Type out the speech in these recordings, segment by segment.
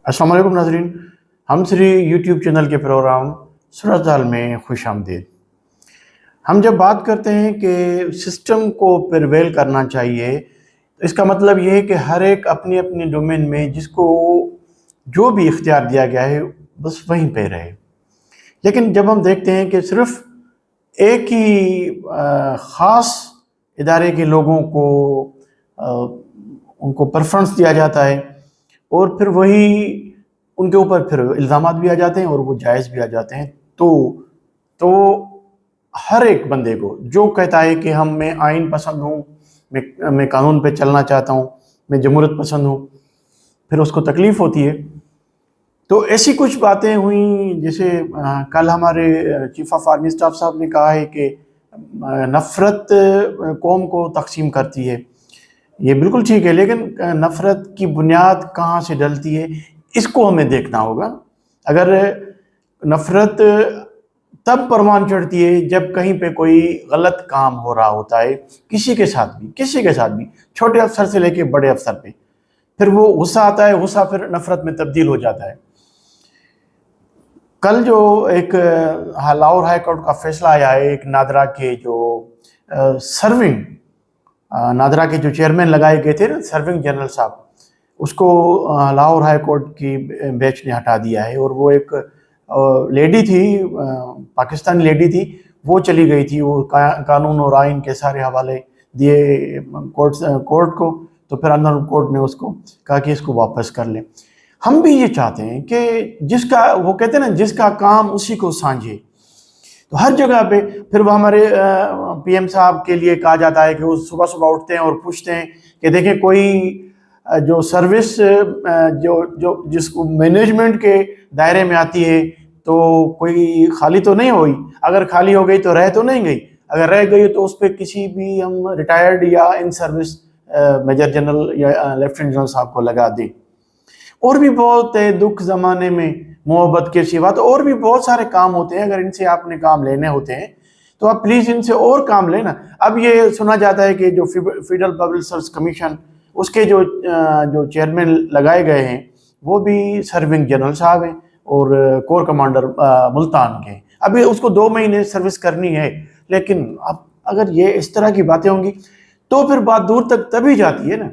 अस्सलाम वालेकुम नाजरीन। हम श्री यूट्यूब चैनल के प्रोग्राम सूरत हाल में खुश आमदीद। हम जब बात करते हैं कि सिस्टम को प्रिवेल करना चाहिए, तो इसका मतलब ये है कि हर एक अपनी अपनी डोमेन में जिसको जो भी इख्तियार दिया गया है बस वहीं पे रहे। लेकिन जब हम देखते हैं कि सिर्फ एक ही ख़ास इदारे के लोगों को उनको प्रेफरेंस दिया जाता है और फिर वही उनके ऊपर फिर इल्ज़ामात भी आ जाते हैं और वो जायज़ भी आ जाते हैं, तो हर एक बंदे को जो कहता है कि मैं आइन पसंद हूँ, मैं कानून पे चलना चाहता हूँ, मैं जमहूरियत पसंद हूँ, फिर उसको तकलीफ़ होती है। तो ऐसी कुछ बातें हुई, जैसे कल हमारे चीफ ऑफ आर्मी स्टाफ साहब ने कहा है कि नफ़रत कौम को तकसीम करती है। ये बिल्कुल ठीक है, लेकिन नफ़रत की बुनियाद कहाँ से डलती है इसको हमें देखना होगा। अगर नफ़रत तब परवान चढ़ती है जब कहीं पे कोई गलत काम हो रहा होता है, किसी के साथ भी, छोटे अफसर से लेके बड़े अफसर पे, फिर वो गुस्सा आता है, गुस्सा फिर नफ़रत में तब्दील हो जाता है। कल जो एक लाहौर हाई कोर्ट का फैसला आया है, एक नादरा के जो सर्विंग नादरा के जो चेयरमैन लगाए गए थे ना, सर्विंग जनरल साहब, उसको लाहौर हाई कोर्ट की बेंच ने हटा दिया है। और वो एक लेडी थी, पाकिस्तानी लेडी थी, वो चली गई थी, वो कानून और आइन के सारे हवाले दिए कोर्ट को, तो फिर अंदर कोर्ट ने उसको कहा कि इसको वापस कर लें। हम भी ये चाहते हैं कि जिसका, वो कहते हैं ना, जिसका काम उसी को सांझे, तो हर जगह पे फिर वो हमारे पीएम साहब के लिए कहा जाता है कि वो सुबह सुबह उठते हैं और पूछते हैं कि देखें कोई जो सर्विस जिसको मैनेजमेंट के दायरे में आती है तो कोई खाली तो नहीं हुई, अगर खाली हो गई तो रह तो नहीं गई, अगर रह गई तो उस पर किसी भी हम रिटायर्ड या इन सर्विस मेजर जनरल या लेफ्टिनेंट जनरल साहब को लगा दें। और भी बहुत है, दुख ज़माने में मोहब्बत के सिवा तो और भी बहुत सारे काम होते हैं। अगर इनसे आपने काम लेने होते हैं तो आप प्लीज़ इनसे और काम लेना। अब ये सुना जाता है कि जो फेडरल पब्लिक सर्विस कमीशन, उसके जो चेयरमैन लगाए गए हैं वो भी सर्विंग जनरल साहब हैं और कोर कमांडर मुल्तान के। अभी उसको 2 महीने सर्विस करनी है, लेकिन अब अगर ये इस तरह की बातें होंगी तो फिर बात दूर तक तभी जाती है ना।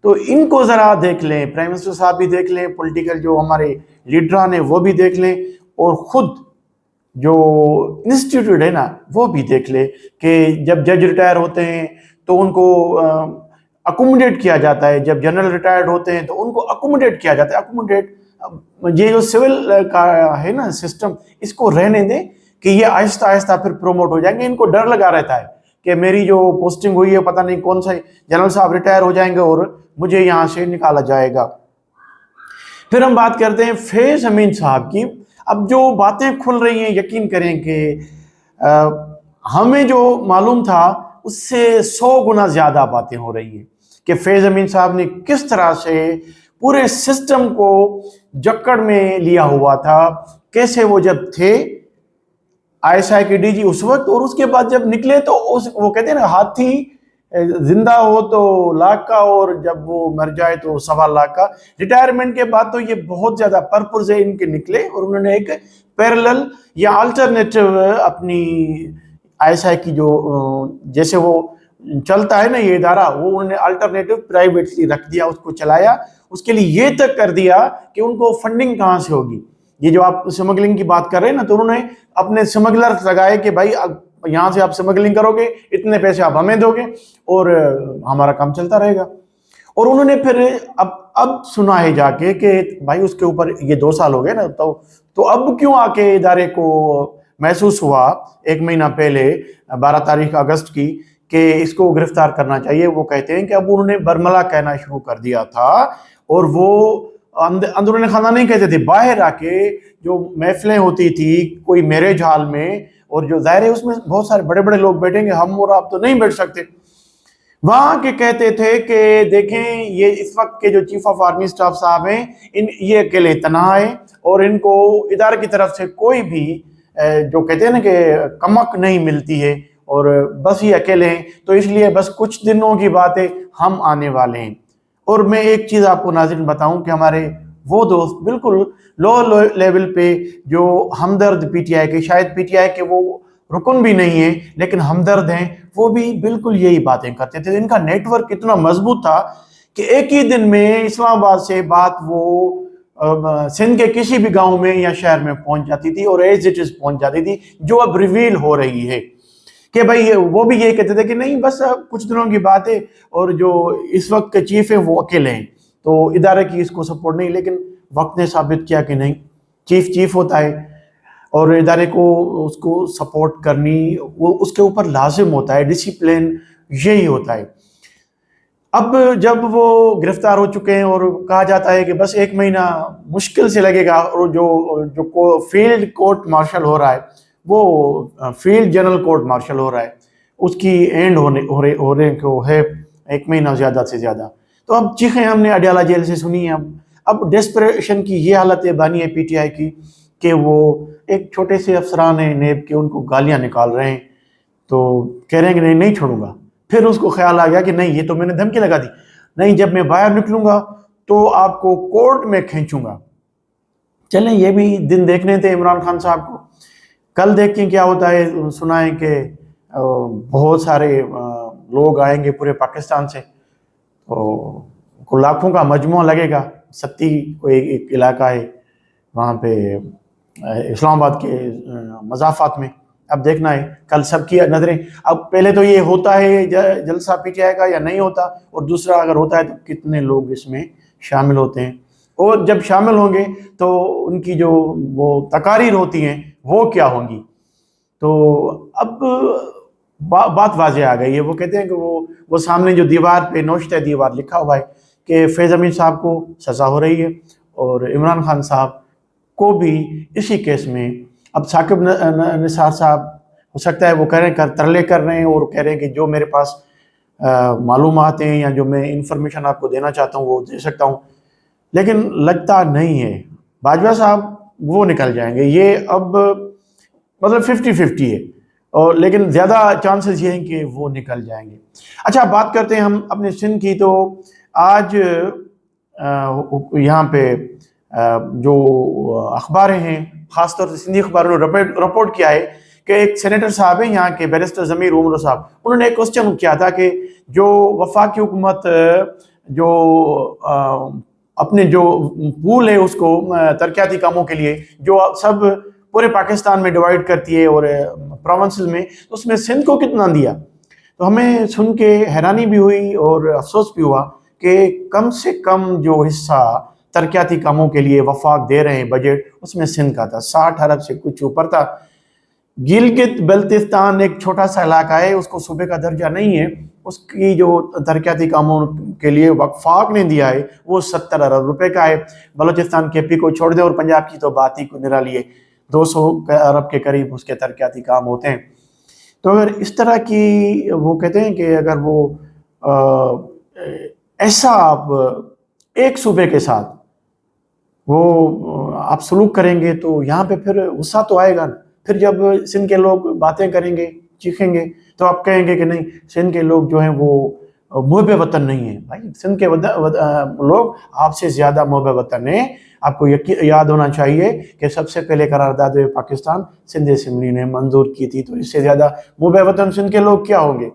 तो इनको ज़रा देख लें, प्राइम मिनिस्टर साहब भी देख लें, पॉलिटिकल जो हमारे लीडरान हैं वो भी देख लें, और ख़ुद जो इंस्टीट्यूट है ना वो भी देख ले कि जब जज रिटायर होते हैं तो उनको अकोमोडेट किया जाता है, जब जनरल रिटायर्ड होते हैं तो उनको अकोमोडेट किया जाता है। अकोमोडेट, ये जो सिविल का है ना सिस्टम, इसको रहने दें कि ये आहिस्ता आहिस्ता फिर प्रोमोट हो जाएंगे। इनको डर लगा रहता है कि मेरी जो पोस्टिंग हुई है पता नहीं कौन सा जनरल साहब रिटायर हो जाएंगे और मुझे यहाँ से निकाला जाएगा। फिर हम बात करते हैं फैज़ अमीन साहब की। अब जो बातें खुल रही हैं, यकीन करें कि हमें जो मालूम था उससे 100 गुना ज़्यादा बातें हो रही हैं कि फैज़ अमीन साहब ने किस तरह से पूरे सिस्टम को जकड़ में लिया हुआ था। कैसे वो जब थे ISI के DG उस वक्त, और उसके बाद जब निकले तो वो कहते हैं ना, हाथी जिंदा हो तो लाख का और जब वो मर जाए तो 1.25 लाख का। रिटायरमेंट के बाद तो ये बहुत ज़्यादा पर्पस से इनके निकले और उन्होंने एक पैरेलल या अल्टरनेटिव अपनी ISI की जो जैसे वो चलता है ना ये इदारा, वो उन्होंने अल्टरनेटिव प्राइवेटली रख दिया, उसको चलाया। उसके लिए ये तक कर दिया कि उनको फंडिंग कहाँ से होगी। ये जो आप स्मगलिंग की बात कर रहे हैं ना, तो उन्होंने अपने स्मगलर लगाए कि भाई यहाँ से आप स्मगलिंग करोगे, इतने पैसे आप हमें दोगे और हमारा काम चलता रहेगा। और उन्होंने फिर अब सुना है जाके कि भाई उसके ऊपर ये 2 साल हो गए ना, तो अब क्यों आके इदारे को महसूस हुआ 1 महीना पहले 12 तारीख अगस्त की कि इसको गिरफ्तार करना चाहिए। वो कहते हैं कि अब उन्होंने बरमला कहना शुरू कर दिया था और वो अंदरूनी खाना नहीं कहते थे, बाहर आके जो महफिलें होती थी कोई मैरिज हॉल में, और जो ज़ाहिर है उसमें बहुत सारे बड़े बड़े लोग बैठेंगे, हम और आप तो नहीं बैठ सकते, वहाँ के कहते थे कि देखें ये इस वक्त के जो चीफ ऑफ आर्मी स्टाफ साहब हैं ये अकेले तनहा है और इनको इदारे की तरफ से कोई भी जो कहते हैं ना कि कमक नहीं मिलती है और बस ये अकेले हैं, तो इसलिए बस कुछ दिनों की बात है, हम आने वाले हैं। और मैं एक चीज़ आपको नाज़रीन बताऊं कि हमारे وہ دوست بالکل لو لیول پہ جو ہمدرد پی ٹی آئی کے، شاید پی ٹی آئی کے وہ رکن بھی نہیں ہیں لیکن ہمدرد ہیں، وہ بھی بالکل یہی باتیں کرتے تھے۔ ان کا نیٹ ورک اتنا مضبوط تھا کہ ایک ہی دن میں اسلام آباد سے بات وہ سندھ کے کسی بھی گاؤں میں یا شہر میں پہنچ جاتی تھی، اور ایز اٹ از پہنچ جاتی تھی، جو اب ریویل ہو رہی ہے کہ بھائی وہ بھی یہ کہتے تھے کہ نہیں بس کچھ دنوں کی بات ہے، اور جو اس وقت کے چیف ہیں وہ اکیلے ہیں، تو ادارے کی اس کو سپورٹ نہیں، لیکن وقت نے ثابت کیا کہ نہیں، چیف ہوتا ہے اور ادارے کو اس کو سپورٹ کرنی وہ اس کے اوپر لازم ہوتا ہے، ڈسپلن یہی ہوتا ہے۔ اب جب وہ گرفتار ہو چکے ہیں اور کہا جاتا ہے کہ بس 1 مہینہ مشکل سے لگے گا، اور جو فیلڈ کورٹ مارشل ہو رہا ہے وہ فیلڈ جنرل کورٹ مارشل ہو رہا ہے، اس کی اینڈ ہونے کو ہے 1 مہینہ زیادہ سے زیادہ۔ تو اب چیخیں ہم نے اڈیالہ جیل سے سنی ہیں، اب ڈیسپریشن کی یہ حالت بانی ہے پی ٹی آئی کی کہ وہ ایک چھوٹے سے افسران ہیں نیب کے، ان کو گالیاں نکال رہے ہیں، تو کہہ رہے ہیں کہ نہیں چھوڑوں گا۔ پھر اس کو خیال آ گیا کہ نہیں، یہ تو میں نے دھمکی لگا دی، نہیں جب میں باہر نکلوں گا تو آپ کو کورٹ میں کھینچوں گا۔ چلیں یہ بھی دن دیکھنے تھے عمران خان صاحب کو، کل دیکھیں کیا ہوتا ہے۔ سنا ہے کہ بہت سارے لوگ آئیں گے پورے پاکستان سے، تو لاکھوں کا مجموعہ لگے گا، ستی کوئی ایک علاقہ ہے وہاں پہ اسلام آباد کے مضافات میں۔ اب دیکھنا ہے کل سب کی نظریں، اب پہلے تو یہ ہوتا ہے جلسہ پی ٹی آئی کا یا نہیں ہوتا، اور دوسرا اگر ہوتا ہے تو کتنے لوگ اس میں شامل ہوتے ہیں، اور جب شامل ہوں گے تو ان کی جو وہ تقاریر ہوتی ہیں وہ کیا ہوں گی۔ تو اب بات واضح آ گئی ہے، وہ کہتے ہیں کہ وہ سامنے جو دیوار پہ نوشتہ دیوار لکھا ہوا ہے کہ فیض امین صاحب کو سزا ہو رہی ہے، اور عمران خان صاحب کو بھی اسی کیس میں۔ اب ثاقب نثار صاحب ہو سکتا ہے وہ ترلے کر رہے ہیں اور کہہ رہے ہیں کہ جو میرے پاس معلومات ہیں یا جو میں انفارمیشن آپ کو دینا چاہتا ہوں وہ دے سکتا ہوں، لیکن لگتا نہیں ہے باجوہ صاحب وہ نکل جائیں گے۔ یہ اب مطلب 50-50 ہے، اور لیکن زیادہ چانسز یہ ہیں کہ وہ نکل جائیں گے۔ اچھا بات کرتے ہیں ہم اپنے سندھ کی، تو آج یہاں پہ جو اخباریں ہیں، خاص طور سے سندھی اخباروں نے رپورٹ کیا ہے کہ ایک سینیٹر صاحب ہیں یہاں کے، بیرسٹر ضمیر عمر صاحب، انہوں نے ایک کوسچن کیا تھا کہ جو وفاقی حکومت جو اپنے جو پول ہے اس کو ترقیاتی کاموں کے لیے جو سب پورے پاکستان میں ڈیوائیڈ کرتی ہے اور پروونسز میں، تو اس میں سندھ کو کتنا دیا؟ تو ہمیں سن کے حیرانی بھی ہوئی اور افسوس بھی ہوا کہ کم سے کم جو حصہ ترقیاتی کاموں کے لیے وفاق دے رہے ہیں بجٹ، اس میں سندھ کا تھا 60 ارب سے کچھ اوپر تھا۔ گلگت بلتستان ایک چھوٹا سا علاقہ ہے، اس کو صوبے کا درجہ نہیں ہے، اس کی جو ترقیاتی کاموں کے لیے وفاق نے دیا ہے وہ 70 ارب روپے کا ہے۔ بلوچستان کے پی کو چھوڑ دیں اور پنجاب کی تو بات ہی کو نرالی ہے، 200 ارب کے قریب اس کے ترقیاتی کام ہوتے ہیں۔ تو اگر اس طرح کی وہ کہتے ہیں کہ اگر وہ ایسا آپ ایک صوبے کے ساتھ وہ آپ سلوک کریں گے تو یہاں پہ پھر غصہ تو آئے گا نا۔ پھر جب سندھ کے لوگ باتیں کریں گے، چیخیں گے، تو آپ کہیں گے کہ نہیں سندھ کے لوگ جو ہیں وہ محب وطن نہیں ہیں۔ بھائی سندھ کے لوگ آپ سے زیادہ محب وطن ہیں۔ آپ کو یاد ہونا چاہیے کہ سب سے پہلے قرارداد پاکستان سندھ اسمبلی نے منظور کی تھی، تو اس سے زیادہ محب وطن سندھ کے لوگ کیا ہوں گے۔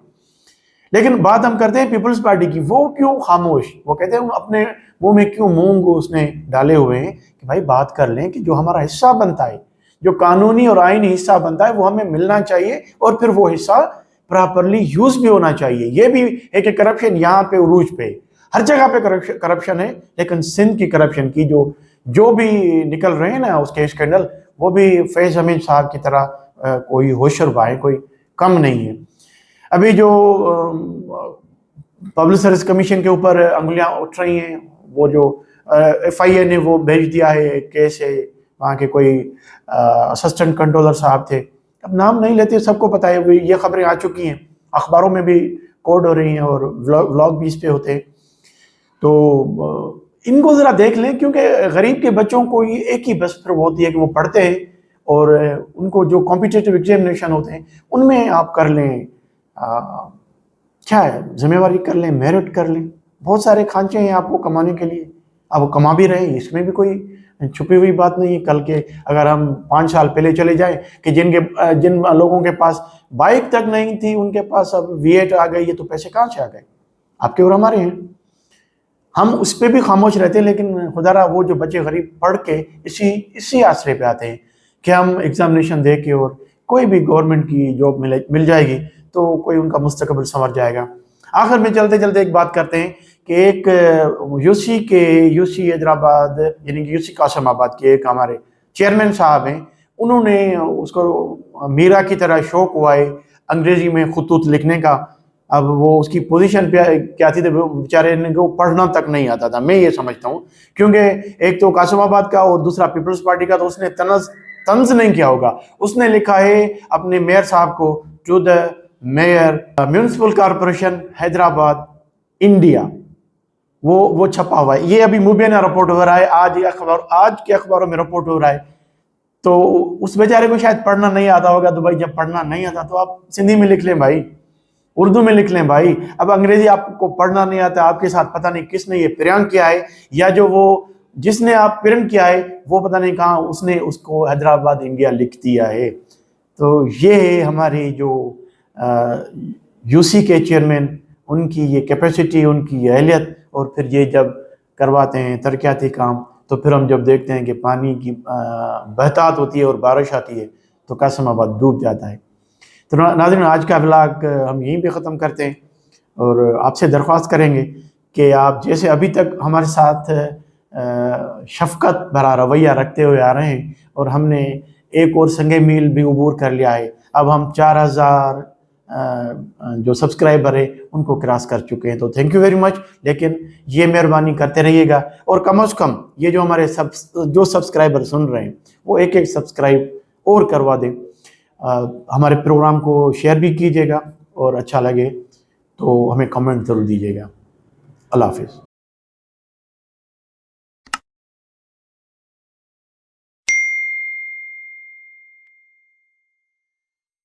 لیکن بات ہم کرتے ہیں پیپلز پارٹی کی، وہ کیوں خاموش؟ وہ کہتے ہیں اپنے منہ میں کیوں مونگ اس نے ڈالے ہوئے ہیں کہ بھائی بات کر لیں کہ جو ہمارا حصہ بنتا ہے، جو قانونی اور آئینی حصہ بنتا ہے وہ ہمیں ملنا چاہیے، اور پھر وہ حصہ پراپرلی یوز بھی ہونا چاہیے۔ یہ بھی ہے کہ کرپشن یہاں پہ عروج پہ، ہر جگہ پہ کرپشن ہے، لیکن سندھ کی کرپشن کی جو بھی نکل رہے ہیں نا اس کے اسکینڈل، وہ بھی فیض امین صاحب کی طرح کوئی ہوشربا ہے، کوئی کم نہیں ہے۔ ابھی جو پبلک سروس کمیشن کے اوپر انگلیاں اٹھ رہی ہیں، وہ جو ایف آئی اے نے وہ بھیج دیا ہے کیس ہے، وہاں کے کوئی اسسٹنٹ کنٹرولر صاحب تھے، اب نام نہیں لیتے، سب کو پتہ ہے، یہ خبریں آ چکی ہیں، اخباروں میں بھی کوڈ ہو رہی ہیں اور ولاگ بھی اس پہ ہوتے ہیں۔ تو ان کو ذرا دیکھ لیں، کیونکہ غریب کے بچوں کو یہ ایک ہی بس پھر ہوتی ہے کہ وہ پڑھتے ہیں، اور ان کو جو کمپیٹیٹیو ایگزامینیشن ہوتے ہیں ان میں آپ کر لیں، کیا ہے ذمہ واری کر لیں، میرٹ کر لیں، بہت سارے کھانچے ہیں آپ کو کمانے کے لیے، अब वो कमा भी रहे हैं, इसमें भी कोई छुपी हुई बात नहीं है। कल के अगर हम 5 साल पहले चले जाएं कि जिन लोगों के पास बाइक तक नहीं थी उनके पास अब V8 आ गई है, तो पैसे कहाँ से आ गए? आपके और हमारे हैं। हम उस पर भी खामोश रहते हैं, लेकिन खुदारा वो जो बच्चे गरीब पढ़ के इसी आसरे पे आते हैं कि हम एग्जामिनेशन दे के और कोई भी गवर्नमेंट की जॉब मिल जाएगी तो कोई उनका मुस्तकबिल संवर जाएगा। आखिर में चलते चलते एक बात करते हैं कि एक यूसी हैदराबाद यानी कि यूसी कासिमाबाद के एक हमारे चेयरमैन साहब हैं, उन्होंने उसको मीरा की तरह शौक हुआ है अंग्रेजी में खुतूत लिखने का। अब वो उसकी पोजीशन पे क्या थी, तो बेचारे को पढ़ना तक नहीं आता था, मैं ये समझता हूँ, क्योंकि एक तो कासिमाबाद का और दूसरा पीपल्स पार्टी का, तो उसने तंज नहीं किया होगा। उसने लिखा है अपने मेयर साहब को, to the mayor municipal corporation Hyderabad India, वो छपा हुआ है। ये अभी मुबीना रिपोर्ट हो रहा है, आज के अखबारों में रिपोर्ट हो रहा है। तो उस बेचारे को शायद पढ़ना नहीं आता होगा। तो भाई जब पढ़ना नहीं आता तो आप सिंधी में लिख लें भाई, उर्दू में लिख लें भाई। अब अंग्रेजी आपको पढ़ना नहीं आता, आपके साथ पता नहीं किसने ये प्रेरण किया है, या जो वो जिसने आप प्रेरण किया है वो पता नहीं कहाँ उसने उसको हैदराबाद इंडिया लिख दिया है। तो ये है हमारी जो यूसी के चेयरमैन, उनकी ये कैपेसिटी, उनकी ये अहलियत, और फिर ये जब करवाते हैं तरक्याती काम, तो फिर हम जब देखते हैं कि पानी की बहतात होती है और बारिश आती है तो कासिमाबाद डूब जाता है। तो नाज़रीन, आज का व्लॉग हम यहीं पे ख़त्म करते हैं और आपसे दरख्वास्त करेंगे कि आप जैसे अभी तक हमारे साथ शफ़क़त भरा रवैया रखते हुए आ रहे हैं, और हमने एक और संगे मील भी अबूर कर लिया है। अब हम 4000 जो सब्सक्राइबर है उनको क्रॉस कर चुके हैं, तो थैंक यू वेरी मच। लेकिन ये मेहरबानी करते रहिएगा, और कम से कम ये जो हमारे जो सब्सक्राइबर सुन रहे हैं वो एक सब्सक्राइब और करवा दें। हमारे प्रोग्राम को शेयर भी कीजिएगा, और अच्छा लगे तो हमें कमेंट ज़रूर दीजिएगा। अल्लाह हाफ़िज़।